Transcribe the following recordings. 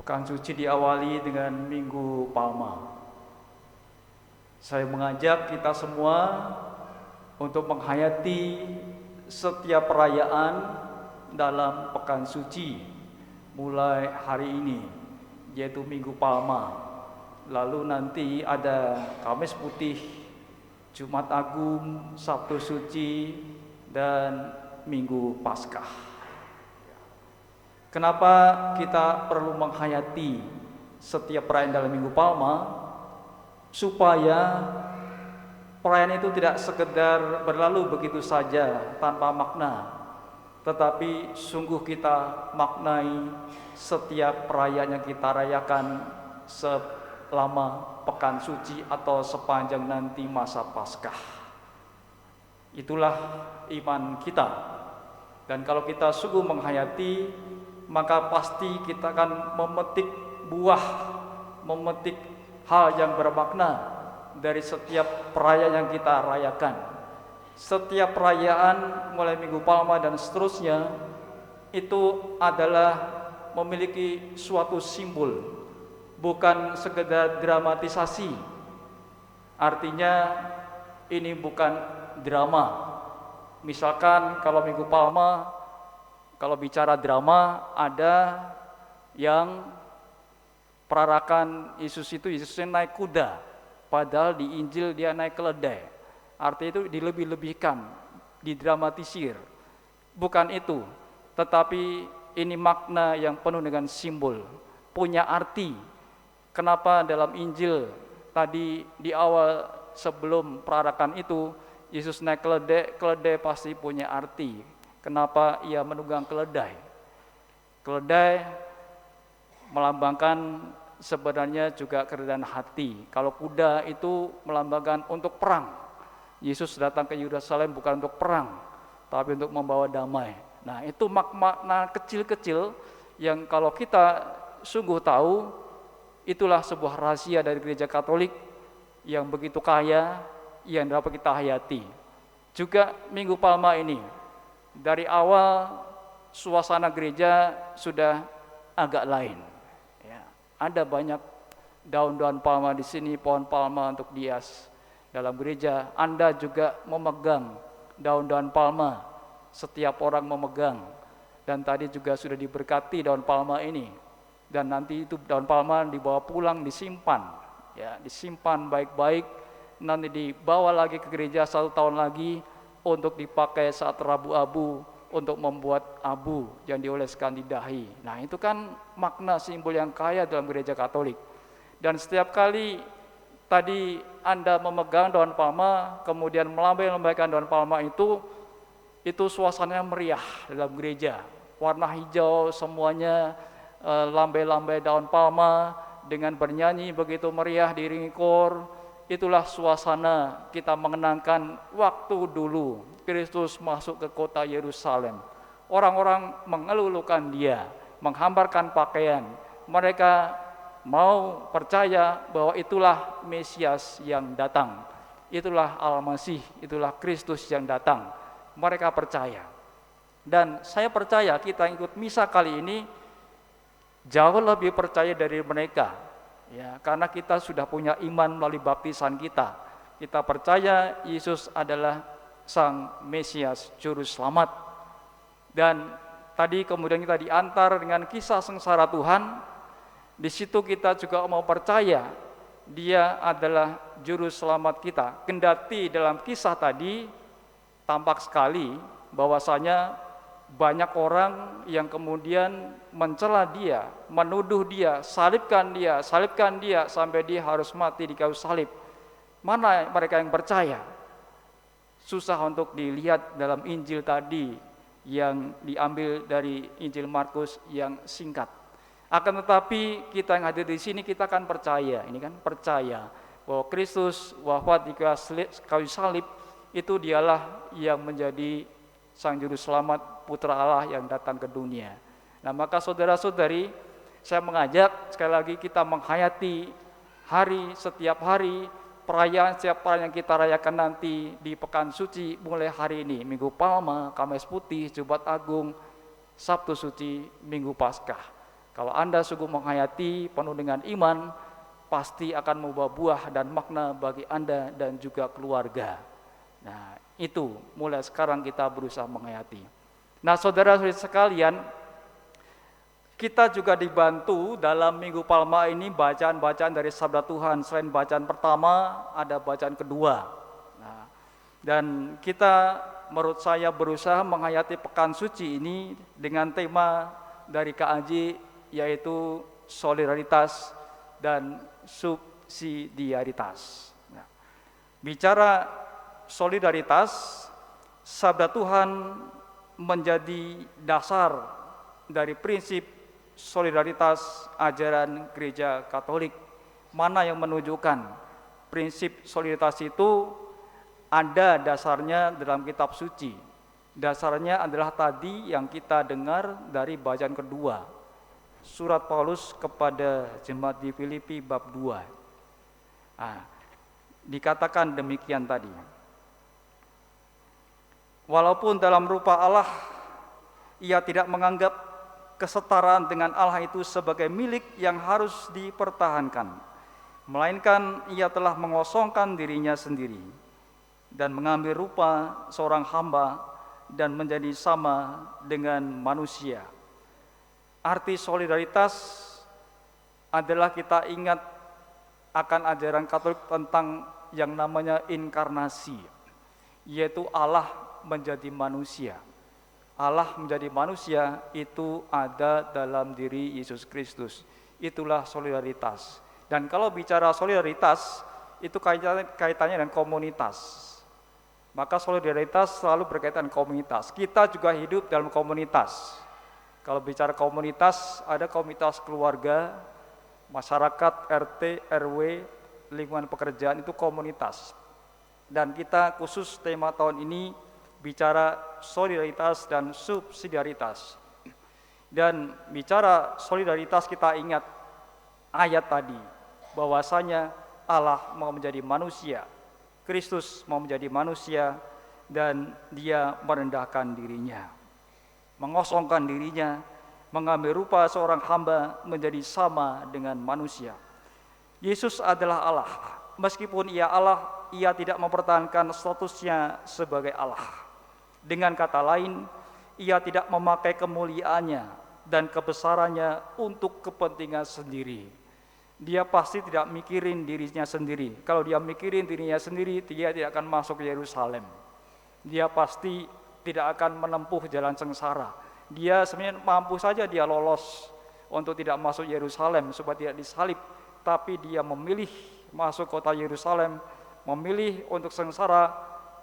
Pekan suci diawali dengan Minggu Palma. Saya mengajak kita semua untuk menghayati setiap perayaan dalam pekan suci mulai hari ini, yaitu Minggu Palma. Lalu nanti ada Kamis Putih, Jumat Agung, Sabtu Suci, dan Minggu Paskah. Kenapa kita perlu menghayati setiap perayaan dalam Minggu Palma? Supaya perayaan itu tidak sekedar berlalu begitu saja tanpa makna, tetapi sungguh kita maknai setiap perayaan yang kita rayakan selama pekan suci atau sepanjang nanti masa Paskah. Itulah iman kita. Dan kalau kita sungguh menghayati, maka pasti kita akan memetik buah, memetik hal yang bermakna dari setiap perayaan yang kita rayakan. Setiap perayaan mulai Minggu Palma dan seterusnya itu adalah memiliki suatu simbol, bukan sekedar dramatisasi. Artinya ini bukan drama. Misalkan kalau Minggu Palma, kalau bicara drama, ada yang perarakan Yesus itu, Yesusnya naik kuda, padahal di Injil dia naik keledai. Artinya itu dilebih-lebihkan, didramatisir. Bukan itu, tetapi ini makna yang penuh dengan simbol, punya arti. Kenapa dalam Injil tadi di awal sebelum perarakan itu Yesus naik keledai, keledai pasti punya arti. Kenapa ia menunggang keledai? Keledai melambangkan sebenarnya juga kerendahan hati. Kalau kuda itu melambangkan untuk perang. Yesus datang ke Yerusalem bukan untuk perang, tapi untuk membawa damai. Nah, itu makna kecil-kecil yang kalau kita sungguh tahu, itulah sebuah rahasia dari Gereja Katolik yang begitu kaya, yang dapat kita hayati. Juga Minggu Palma ini, dari awal suasana gereja sudah agak lain. Ya, ada banyak daun-daun palma di sini, pohon palma untuk dihias dalam gereja. Anda juga memegang daun-daun palma, setiap orang memegang. Dan tadi juga sudah diberkati daun palma ini. Dan nanti itu daun palma dibawa pulang, disimpan. Ya, disimpan baik-baik. Nanti dibawa lagi ke gereja 1 tahun lagi untuk dipakai saat Rabu Abu, untuk membuat abu yang dioleskan di dahi. Nah, itu kan makna simbol yang kaya dalam Gereja Katolik. Dan setiap kali tadi Anda memegang daun palma, kemudian melambai-lambaikan daun palma itu suasananya meriah dalam gereja. Warna hijau semuanya, lambai-lambai daun palma dengan bernyanyi begitu meriah diiringi kor. Itulah suasana kita mengenangkan waktu dulu Kristus masuk ke kota Yerusalem. Orang-orang mengelulukan dia, menghamparkan pakaian. Mereka mau percaya bahwa itulah Mesias yang datang. Itulah Al-Masih, itulah Kristus yang datang. Mereka percaya. Dan saya percaya kita ikut misa kali ini jauh lebih percaya dari mereka. Ya, karena kita sudah punya iman melalui baptisan kita. Kita percaya Yesus adalah Sang Mesias, Juru Selamat. Dan tadi kemudian kita diantar dengan kisah sengsara Tuhan. Di situ kita juga mau percaya Dia adalah Juru Selamat kita. Kendati dalam kisah tadi tampak sekali bahwasanya banyak orang yang kemudian mencela dia, menuduh dia, salibkan dia, sampai dia harus mati di kayu salib. Mana mereka yang percaya? Susah untuk dilihat dalam Injil tadi yang diambil dari Injil Markus yang singkat. Akan tetapi kita yang hadir di sini kita akan percaya, ini kan percaya bahwa Kristus wafat di kayu salib itu dialah yang menjadi Sang Juru Selamat, Putra Allah yang datang ke dunia. Nah, maka saudara-saudari, saya mengajak sekali lagi kita menghayati setiap hari, setiap perayaan yang kita rayakan nanti di pekan suci mulai hari ini, Minggu Palma, Kamis Putih, Jumat Agung, Sabtu Suci, Minggu Paskah. Kalau Anda sungguh menghayati penuh dengan iman, pasti akan membawa buah dan makna bagi Anda dan juga keluarga. Nah, itu mulai sekarang kita berusaha menghayati. Nah, saudara-saudari sekalian, kita juga dibantu dalam Minggu Palma ini bacaan-bacaan dari Sabda Tuhan. Selain bacaan pertama, ada bacaan kedua. Nah, dan kita menurut saya berusaha menghayati pekan suci ini dengan tema dari KAJ, yaitu solidaritas dan subsidiaritas. Nah, bicara solidaritas, Sabda Tuhan menjadi dasar dari prinsip solidaritas ajaran Gereja Katolik. Mana yang menunjukkan prinsip solidaritas itu ada dasarnya dalam kitab suci. Dasarnya adalah tadi yang kita dengar dari bacaan kedua, surat Paulus kepada jemaat di Filipi bab 2. Nah, dikatakan demikian tadi. Walaupun dalam rupa Allah, ia tidak menganggap kesetaraan dengan Allah itu sebagai milik yang harus dipertahankan, melainkan ia telah mengosongkan dirinya sendiri dan mengambil rupa seorang hamba dan menjadi sama dengan manusia. Arti solidaritas adalah kita ingat akan ajaran Katolik tentang yang namanya inkarnasi, yaitu Allah menjadi manusia. Allah menjadi manusia itu ada dalam diri Yesus Kristus. Itulah solidaritas. Dan kalau bicara solidaritas, itu kaitannya dengan komunitas. Maka solidaritas selalu berkaitan komunitas. Kita juga hidup dalam komunitas. Kalau bicara komunitas, ada komunitas keluarga, masyarakat, RT, RW, lingkungan pekerjaan, itu komunitas. Dan kita khusus tema tahun ini bicara solidaritas dan subsidiaritas. Dan bicara solidaritas, kita ingat ayat tadi, bahwasanya Allah mau menjadi manusia, Kristus mau menjadi manusia, dan dia merendahkan dirinya, mengosongkan dirinya, mengambil rupa seorang hamba menjadi sama dengan manusia. Yesus adalah Allah. Meskipun ia Allah, ia tidak mempertahankan statusnya sebagai Allah. Dengan kata lain, ia tidak memakai kemuliaannya dan kebesarannya untuk kepentingan sendiri. Dia pasti tidak mikirin dirinya sendiri. Kalau dia mikirin dirinya sendiri, dia tidak akan masuk ke Yerusalem. Dia pasti tidak akan menempuh jalan sengsara. Dia sebenarnya mampu saja dia lolos untuk tidak masuk Yerusalem supaya tidak disalib, tapi dia memilih masuk kota Yerusalem, memilih untuk sengsara,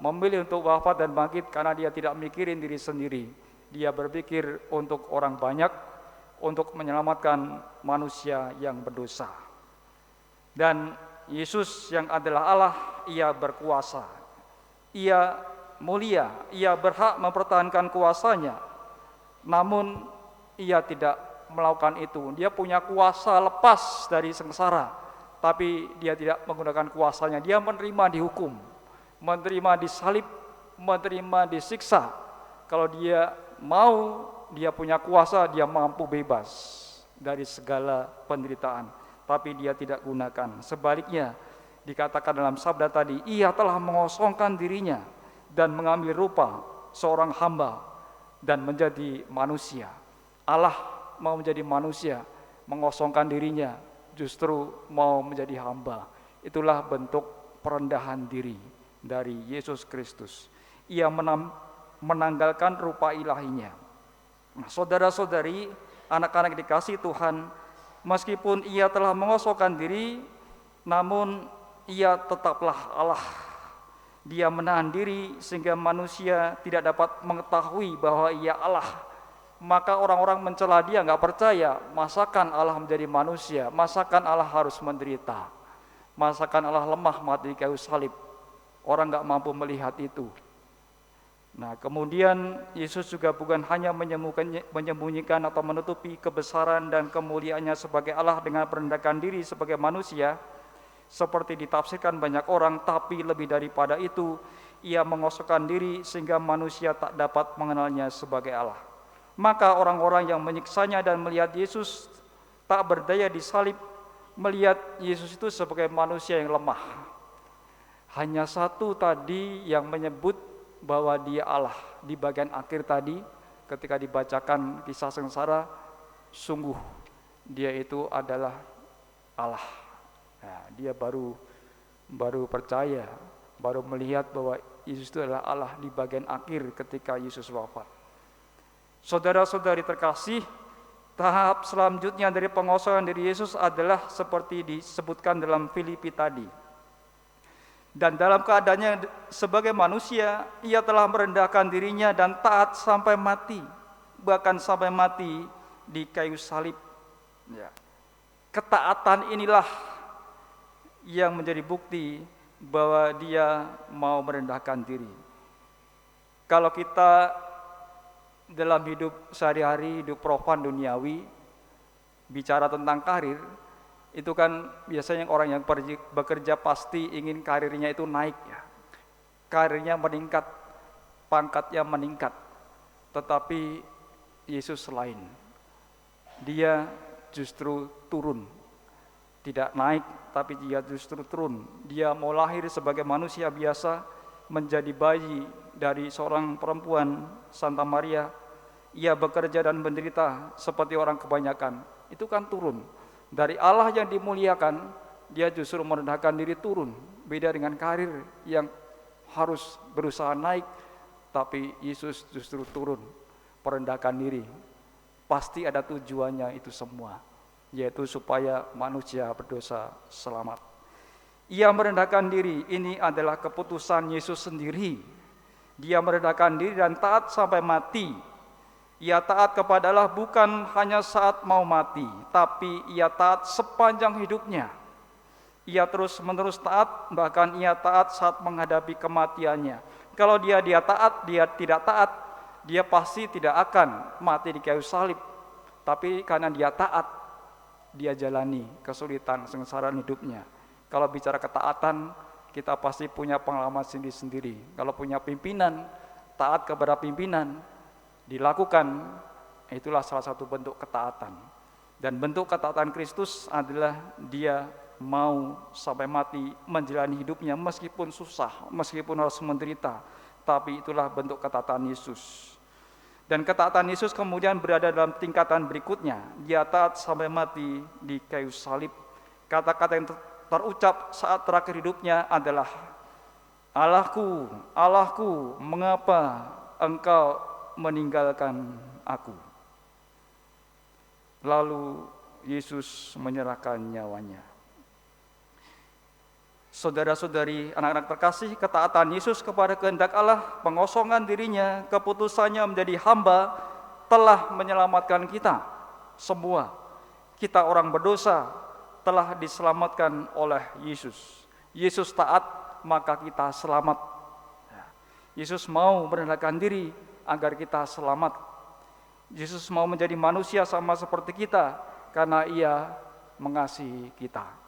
memilih untuk wafat dan bangkit karena dia tidak mikirin diri sendiri. Dia berpikir untuk orang banyak, untuk menyelamatkan manusia yang berdosa. Dan Yesus yang adalah Allah, ia berkuasa, ia mulia, ia berhak mempertahankan kuasanya. Namun ia tidak melakukan itu. Dia punya kuasa lepas dari sengsara, tapi dia tidak menggunakan kuasanya. Dia menerima dihukum, menerima disalib, menerima disiksa. Kalau dia mau, dia punya kuasa, dia mampu bebas dari segala penderitaan, tapi dia tidak gunakan. Sebaliknya, dikatakan dalam sabda tadi, ia telah mengosongkan dirinya dan mengambil rupa seorang hamba dan menjadi manusia. Allah mau menjadi manusia, mengosongkan dirinya, justru mau menjadi hamba. Itulah bentuk perendahan diri dari Yesus Kristus. Ia menanggalkan rupa ilahinya. Nah, saudara-saudari, anak-anak dikasih Tuhan, meskipun ia telah mengosongkan diri, namun ia tetaplah Allah. Dia menahan diri sehingga manusia tidak dapat mengetahui bahwa ia Allah. Maka orang-orang mencela dia, nggak percaya, masakan Allah menjadi manusia, masakan Allah harus menderita, masakan Allah lemah mati di kayu salib. Orang nggak mampu melihat itu. Nah, kemudian Yesus juga bukan hanya menyembunyikan atau menutupi kebesaran dan kemuliaannya sebagai Allah dengan merendahkan diri sebagai manusia, seperti ditafsirkan banyak orang, tapi lebih daripada itu, ia mengosongkan diri sehingga manusia tak dapat mengenalnya sebagai Allah. Maka orang-orang yang menyiksanya dan melihat Yesus tak berdaya disalib, melihat Yesus itu sebagai manusia yang lemah. Hanya satu tadi yang menyebut bahwa dia Allah. Di bagian akhir tadi ketika dibacakan kisah sengsara, sungguh dia itu adalah Allah. Nah, dia baru percaya, baru melihat bahwa Yesus itu adalah Allah di bagian akhir ketika Yesus wafat. Saudara-saudari terkasih, tahap selanjutnya dari pengosongan diri Yesus adalah seperti disebutkan dalam Filipi tadi. Dan dalam keadaannya sebagai manusia, ia telah merendahkan dirinya dan taat sampai mati, bahkan sampai mati di kayu salib. Ya. Ketaatan inilah yang menjadi bukti bahwa dia mau merendahkan diri. Kalau kita dalam hidup sehari-hari, hidup profan duniawi, bicara tentang karir, itu kan biasanya orang yang bekerja pasti ingin karirnya itu naik ya. Karirnya meningkat, pangkatnya meningkat. Tetapi Yesus lain. Dia justru turun. Tidak naik, tapi dia justru turun. Dia mau lahir sebagai manusia biasa, menjadi bayi dari seorang perempuan Santa Maria. Ia bekerja dan menderita seperti orang kebanyakan. Itu kan turun. Dari Allah yang dimuliakan, dia justru merendahkan diri, turun. Beda dengan karir yang harus berusaha naik, tapi Yesus justru turun, merendahkan diri. Pasti ada tujuannya itu semua, yaitu supaya manusia berdosa selamat. Ia merendahkan diri, ini adalah keputusan Yesus sendiri. Dia merendahkan diri dan taat sampai mati. Ia taat kepada Allah bukan hanya saat mau mati, tapi ia taat sepanjang hidupnya. Ia terus-menerus taat, bahkan ia taat saat menghadapi kematiannya. Kalau dia taat, dia tidak taat, dia pasti tidak akan mati di kayu salib. Tapi karena dia taat, dia jalani kesulitan, sengsaraan hidupnya. Kalau bicara ketaatan, kita pasti punya pengalaman sendiri-sendiri. Kalau punya pimpinan, taat kepada pimpinan, dilakukan, itulah salah satu bentuk ketaatan. Dan bentuk ketaatan Kristus adalah dia mau sampai mati menjalani hidupnya meskipun susah, meskipun harus menderita, tapi itulah bentuk ketaatan Yesus. Dan ketaatan Yesus kemudian berada dalam tingkatan berikutnya. Dia taat sampai mati di kayu salib. Kata-kata yang terucap saat terakhir hidupnya adalah, Allahku, Allahku, mengapa engkau meninggalkan aku? Lalu Yesus menyerahkan nyawanya. Saudara-saudari, anak-anak terkasih, ketaatan Yesus kepada kehendak Allah, pengosongan dirinya, keputusannya menjadi hamba telah menyelamatkan kita semua. Kita orang berdosa telah diselamatkan oleh Yesus. Yesus taat, maka kita selamat. Yesus mau merendahkan diri agar kita selamat. Yesus mau menjadi manusia sama seperti kita karena Ia mengasihi kita.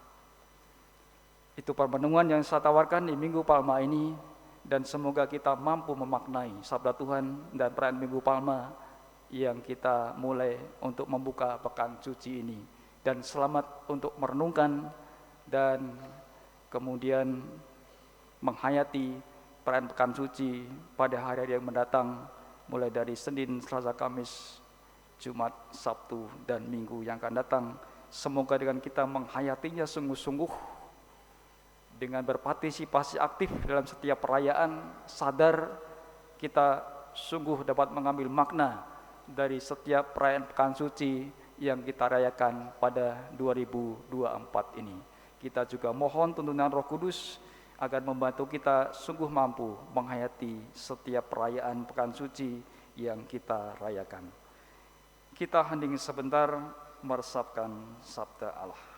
Itu permenungan yang saya tawarkan di Minggu Palma ini, dan semoga kita mampu memaknai sabda Tuhan dan perayaan Minggu Palma yang kita mulai untuk membuka pekan suci ini. Dan selamat untuk merenungkan dan kemudian menghayati perayaan pekan suci pada hari-hari yang mendatang, mulai dari Senin, Selasa, Kamis, Jumat, Sabtu, dan Minggu yang akan datang. Semoga dengan kita menghayatinya sungguh-sungguh, dengan berpartisipasi aktif dalam setiap perayaan, sadar kita sungguh dapat mengambil makna dari setiap perayaan pekan suci yang kita rayakan pada 2024 ini. Kita juga mohon tuntunan Roh Kudus agar membantu kita sungguh mampu menghayati setiap perayaan pekan suci yang kita rayakan. Kita hening sebentar meresapkan sabda Allah.